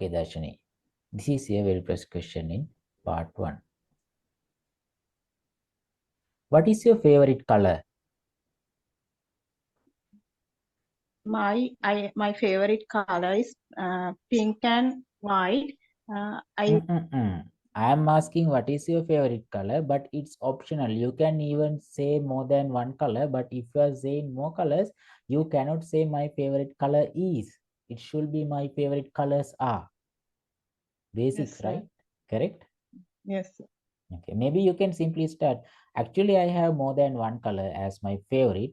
Okay, Darshani. This is a very first question in part 1. What is your favorite color? My favorite color is pink and white. I am asking what is your favorite color, but it's optional. You can even say more than one color, but if you are saying more colors, you cannot say my favorite color is. It should be my favorite colors are. Basic, Yes, right? Correct? Yes, sir. Okay, maybe you can simply start. Actually, I have more than one color as my favorite.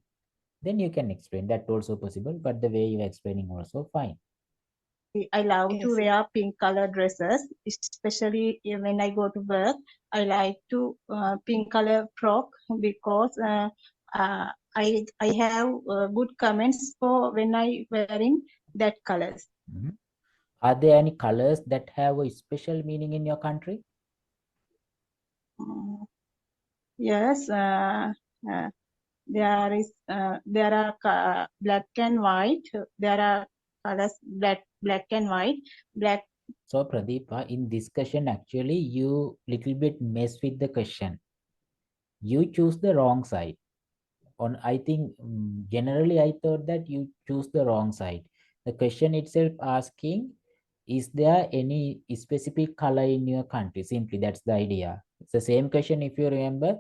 Then you can explain that also possible, but the way you are explaining also fine. I love to wear pink color dresses, especially when I go to work. I like to pink color frock because I have good comments for when I wearing that colors. Are there any colors that have a special meaning in your country? Yes, there are black and white. There are colors black and white. Black. So Pradeepa, in discussion, actually, you little bit mess with the question. You choose the wrong side. I think generally I thought that you choose the wrong side. The question itself asking, is there any specific color in your country? Simply, that's the idea. It's the same question if you remember.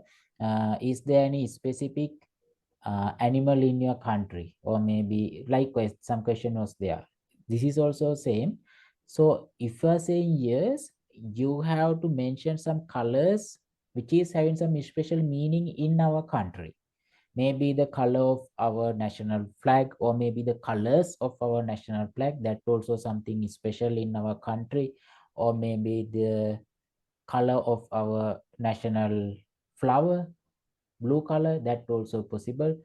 Is there any specific animal in your country? Or maybe likewise, some question was there. This is also same. So if you are saying yes, you have to mention some colors which is having some special meaning in our country. Maybe the color of our national flag, or maybe the colors of our national flag, that also something special in our country, or maybe the color of our national flower, blue color, that also possible.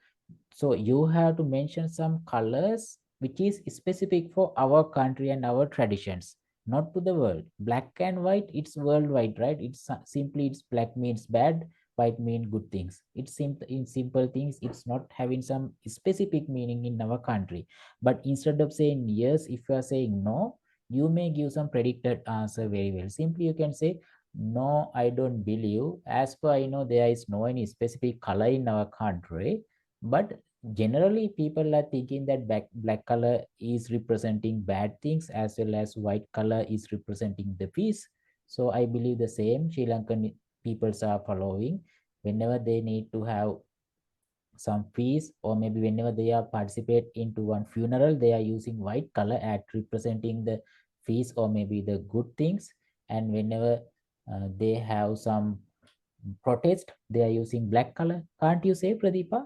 So you have to mention some colors which is specific for our country and our traditions, not to the world. Black and white, it's worldwide, right? It's simply, it's black means bad, white mean good things. It's simple, in simple things, it's not having some specific meaning in our country. But instead of saying yes, if you are saying no, you may give some predicted answer very well. Simply you can say, no, I don't believe. As per I know, there is no any specific color in our country, but generally people are thinking that black color is representing bad things, as well as white color is representing the peace. So I believe the same Sri Lankan peoples are following. Whenever they need to have some peace, or maybe whenever they are participate into one funeral, they are using white color at representing the peace or maybe the good things. And whenever they have some protest, they are using black color. Can't you say, Pradeepa?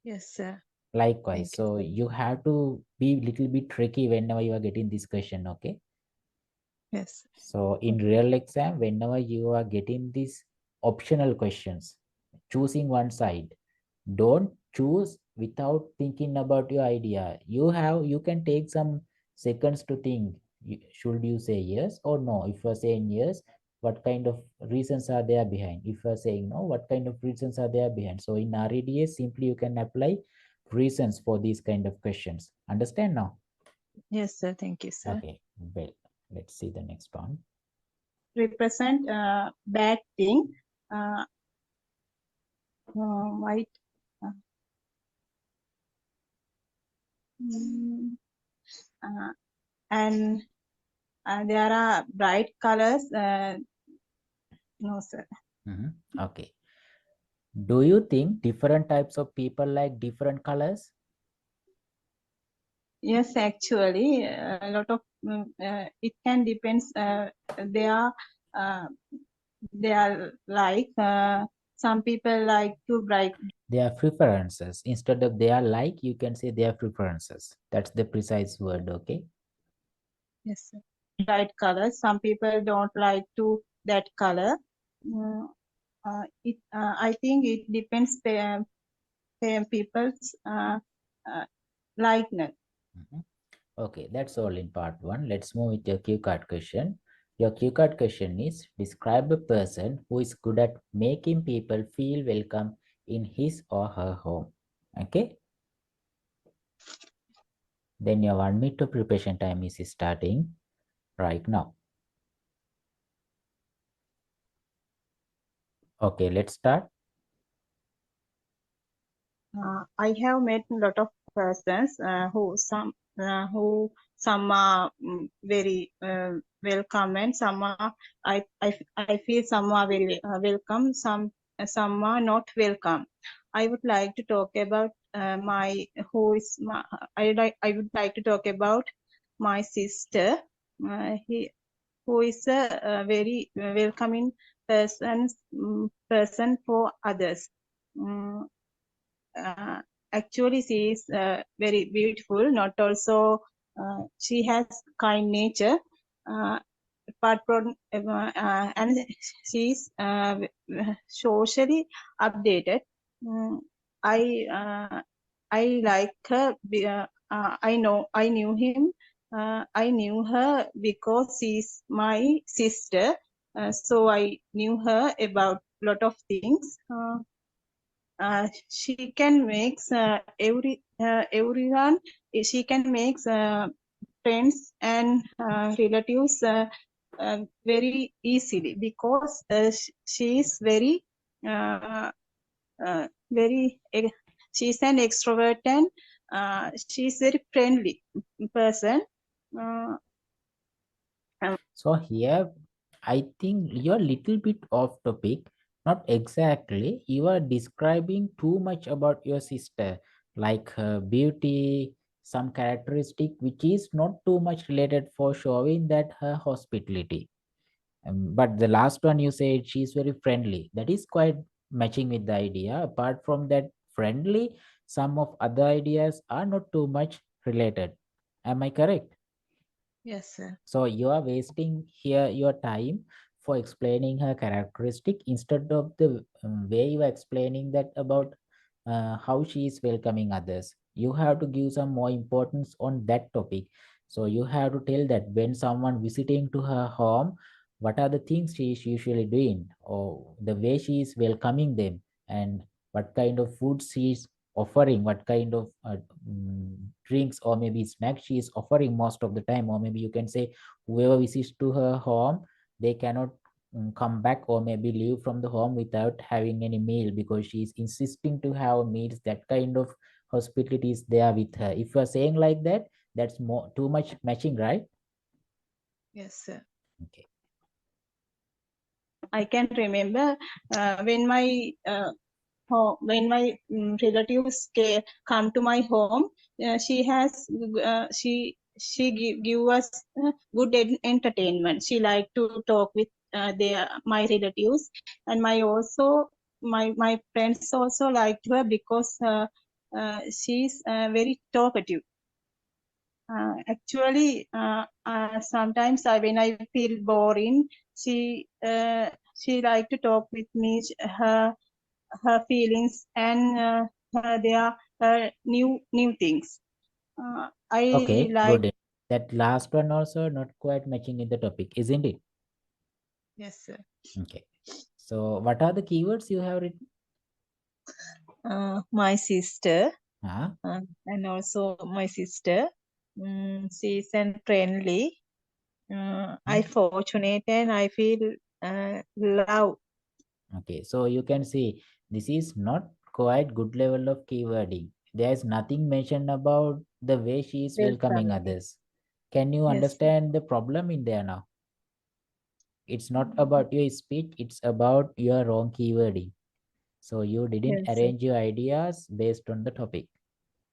Yes, sir. Likewise. Thank you, So sir. you have to be little bit tricky whenever you are getting this question. Okay. Yes. So in real exam, whenever you are getting these optional questions, choosing one side, don't choose without thinking about your idea. You can take some seconds to think, should you say yes or no? If you are saying yes, what kind of reasons are there behind? If you are saying no, what kind of reasons are there behind? So in REDA, simply you can apply reasons for these kind of questions. Understand now? Yes, sir. Thank you, sir. Okay, well, let's see the next one. Represent bad thing. White. And there are bright colors. No, sir. Okay. Do you think different types of people like different colors? Yes, actually, a lot of it can depends. They are like some people like to bright. Their preferences. Instead of their like, you can say their preferences. That's the precise word. Okay. Yes, sir. Bright colors. Some people don't like to that color. I think it depends people's likeness. Okay, that's all in part 1. Let's move with your cue card question. Your cue card question is, describe a person who is good at making people feel welcome in his or her home. Okay. Then your 1 minute of preparation time is starting right now? Okay, let's start. I have met a lot of persons who some are very welcome, and some are I feel some are very welcome, some are not welcome. I would like to talk about my who is my, I would like to talk about my sister. He who is a very welcoming person for others. Mm, Actually, she is very beautiful. Not also, she has kind nature. Apart from, and she is socially updated. Mm, I I like her. I knew him. I knew her because she's my sister. So I knew her about lot of things. She can make everyone. She can make friends and relatives very easily because she is very uh, very. She's an extrovert and she's very friendly person. Uh, So here, I think you're a little bit off topic. Not exactly. You are describing too much about your sister, like her beauty, some characteristic which is not too much related for showing that her hospitality. But the last one you said she's very friendly. That is quite matching with the idea. Apart from that friendly, some of other ideas are not too much related. Am I correct? yes, sir. So you are wasting here your time for explaining her characteristic instead of the way you are explaining that about how she is welcoming others. You have to give some more importance on that topic. So you have to tell that when someone visiting to her home, what are the things she is usually doing, or the way she is welcoming them, and what kind of food she is offering, what kind of drinks or maybe snacks she is offering most of the time, or maybe you can say whoever visits to her home, they cannot come back or maybe leave from the home without having any meal because she is insisting to have meals. That kind of hospitality is there with her. If you are saying like that, that's more too much matching, right? Yes, sir. Okay. I can remember when my relatives come to my home, she has give us good entertainment. She like to talk with my relatives, and my friends also liked her because she's very talkative. Actually, sometimes when I feel boring, she like to talk with me. Her feelings and their new things. I Okay, like. good. That last one also not quite matching in the topic, isn't it? Yes, sir. Okay. So what are the keywords you have written? My sister, Huh? and also my sister. She's and friendly. I fortunate and I feel love. Okay, so you can see this is not quite good level of keywording. There's nothing mentioned about the way she is welcoming Welcome. others. Can you Yes, sir. understand the problem in there now? It's not Mm, about your speech, it's about your wrong keywording. So you didn't yes, sir. arrange your ideas based on the topic,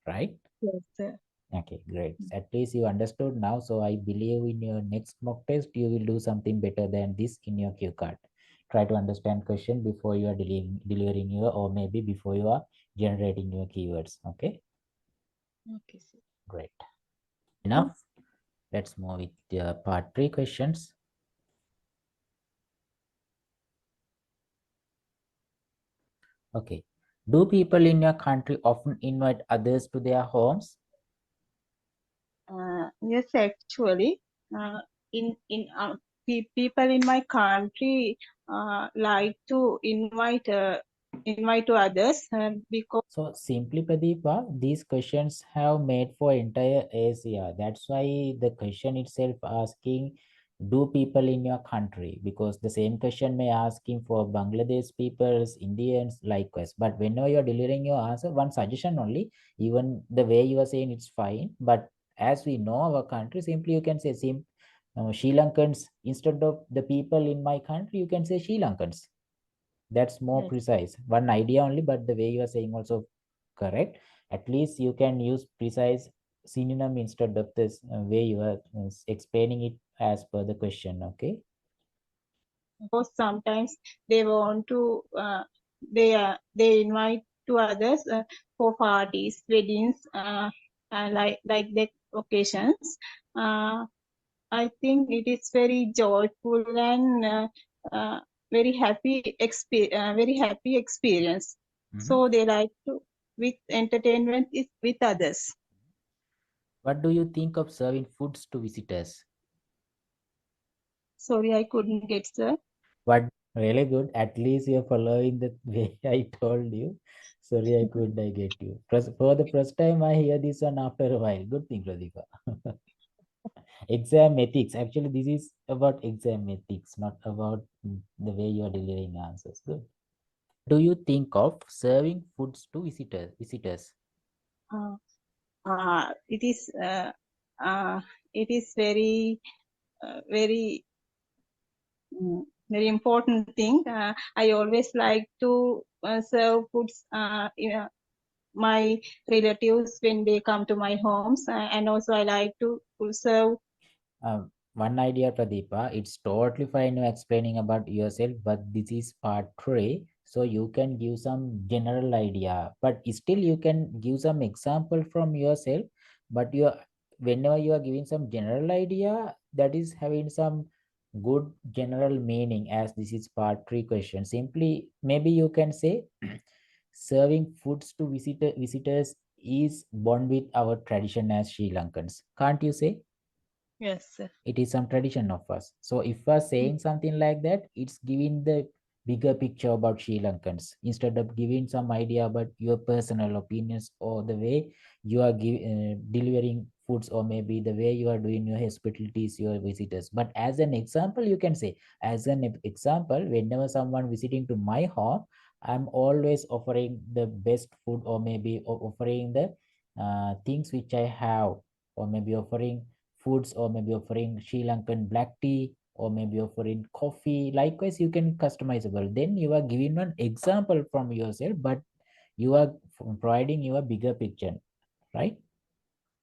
right? Yes, sir. Okay, great. At least you understood now. So I believe in your next mock test, you will do something better than this in your cue card. Try to understand question before you are delivering your, or maybe before you are generating your keywords. Okay, Okay, sir. great. Enough. Let's move with the part 3 questions. Okay. Do people in your country often invite others to their homes? Yes, actually, people in my country like to invite to others because So simply, Pradeepa, these questions have made for entire Asia. That's why the question itself asking do people in your country, because the same question may asking for Bangladesh peoples, Indians, likewise. But whenever you're delivering your answer, one suggestion only, even the way you are saying it's fine, but as we know our country, simply you can say Sri Lankans instead of the people in my country, you can say Sri Lankans. That's more Yes. precise. One idea only, but the way you are saying also correct. At least you can use precise synonym instead of this way you are explaining it as per the question. Okay. Because sometimes they want to they invite to others for parties, weddings, like that occasions. Uh, I think it is very joyful and very happy experience. So they like to with entertainment is with others. What do you think of serving foods to visitors? Sorry, I couldn't get, sir. What really good. At least you're following the way I told you. Sorry, I get you. For the first time, I hear this one after a while. Good thing, Pradeepa. Exam ethics. Actually, this is about exam ethics, not about the way you are delivering answers. Good. Do you think of serving foods to visitors? Uh, uh, it is uh, it is very very important thing. I always like to serve foods my relatives when they come to my homes, and also I like to serve. One idea, Pradeepa, it's totally fine you explaining about yourself, but this is part three, so you can give some general idea, but still you can give some example from yourself. But you, whenever you are giving some general idea, that is having some good general meaning. As this is part three question, simply maybe you can say serving foods to visitors is born with our tradition as Sri Lankans. Can't you say? Yes, sir. It is some tradition of us. So if we're saying something like that, it's giving the bigger picture about Sri Lankans instead of giving some idea about your personal opinions or the way you are delivering foods, or maybe the way you are doing your hospitalities, your visitors. But as an example, you can say, as an example, whenever someone visiting to my home, I'm always offering the best food, or maybe offering the things which I have, or maybe offering foods, or maybe offering Sri Lankan black tea, or maybe offering coffee. Likewise, you can customizable. Then you are giving one example from yourself, but you are providing your bigger picture, right?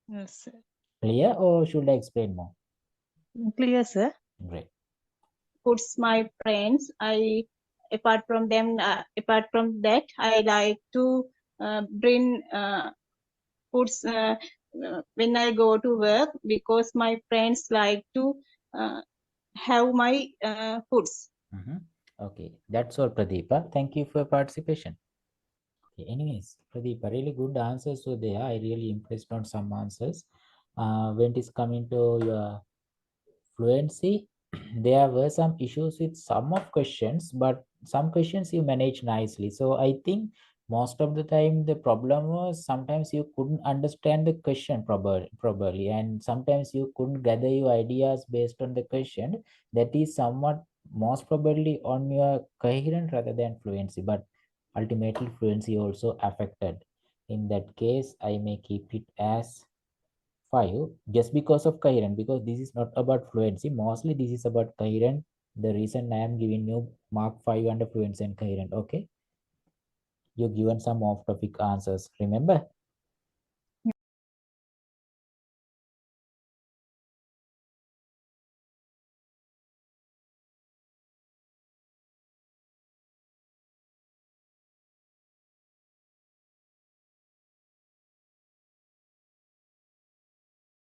Yes, sir. Clear, or should I explain more? Clear, sir. Great. Foods my friends. Apart from that, I like to bring foods when I go to work, because my friends like to uh, have my foods. Okay, that's all, Pradeepa. Thank you for your participation. Okay, anyways, Pradeepa, really good answers were there. I really impressed on some answers. When it is coming to your fluency, there were some issues with some of questions, but some questions you managed nicely. So I think most of the time the problem was sometimes you couldn't understand the question properly, and sometimes you couldn't gather your ideas based on the question. That is somewhat most probably on your coherent rather than fluency, but ultimately fluency also affected. In that case, I may keep it as 5 just because of coherent, because this is not about fluency, mostly this is about coherent. The reason I am giving you mark 5 under fluency and coherent. Okay, you given some off topic answers, remember.